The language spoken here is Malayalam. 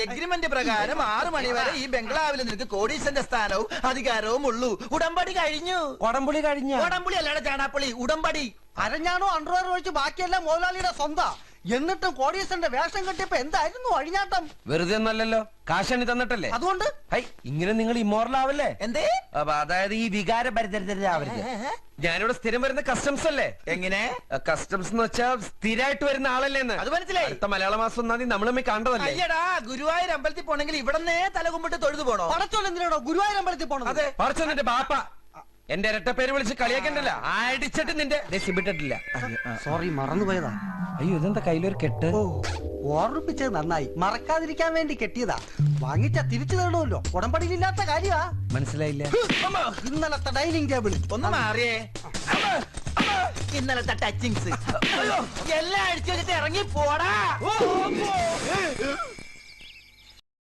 എഗ്രിമെന്റ് പ്രകാരം 6 മണി വരെ ഈ ബംഗ്ലാവിൽ നിനക്ക് കോടീശ്വരന്റെ സ്ഥാനവും അധികാരവും ഉള്ളൂ. ഉടമ്പടി കഴിഞ്ഞു. ഉടമ്പുളി കഴിഞ്ഞ? ഉടമ്പുളി അല്ലാതെ ചാണാപ്പള്ളി, ഉടമ്പടി. അരഞ്ഞാണോ അണ്ടർവെയർ ഒഴിച്ച് ബാക്കിയെല്ലാം മുതലാളിയുടെ സ്വന്തം. എന്നിട്ടും കോടീശ്വരന്റെ വേഷം കെട്ടിയപ്പോ എന്തായിരുന്നു അഴിഞ്ഞാട്ടം? വെറുതെ ഒന്നല്ലല്ലോ, കാശണി തന്നിട്ടല്ലേ. അതുകൊണ്ട് ഇങ്ങനെ നിങ്ങൾ ഇമ്മോറലാവല്ലേ? എന്തേ? അതായത് ഈ വികാര പരിചരിതരാവരുത്. ഞാനിവിടെ സ്ഥിരം വരുന്ന കസ്റ്റംസ് അല്ലേ. എങ്ങനെ കസ്റ്റംസ് എന്ന് വെച്ചാൽ സ്ഥിരമായിട്ട് വരുന്ന ആളല്ലേ? അത് മനസ്സിലായി. അടുത്ത മലയാള മാസം 1 നമ്മൾ തമ്മിൽ കണ്ടതല്ലേ? അയ്യടാ, ഗുരുവായൂർ അമ്പലത്തിൽ പോണെങ്കിൽ ഇവിടന്നേ തലകുമ്പിട്ട് തൊഴുതു പോണോ? പടച്ചോൻ എന്തിനാണോ ഗുരുവായൂർ അമ്പലത്തിൽ പോണത്? അതെ, പറച്ചോന്റെ ബാപ്പ എന്റെ ഇരട്ട പേര് വിളിച്ച് കളിയാക്കണ്ടല്ല. അടിച്ചിട്ട് നിന്റെ സിബിട്ടിട്ടില്ല. സോറി, മറന്നുപോയതാ. അയ്യോ, ഇതെന്താ കയ്യിലൊരു കെട്ട്? ഓർമ്മിപ്പിച്ചത് നന്നായി. മറക്കാതിരിക്കാൻ വേണ്ടി കെട്ടിയതാ. വാങ്ങിച്ച തിരിച്ചു തരണമല്ലോ. ഉടമ്പടിയിലില്ലാത്ത കാര്യമാ. മനസ്സിലായില്ല. ഇന്നലത്തെ ഡൈനിങ് ടേബിൾ ഒന്ന് മാറിയേ. ഇന്നലത്തെ ടച്ചിങ്സ് എല്ലാം അടിച്ചു വെച്ചിട്ട് ഇറങ്ങി പോടാ.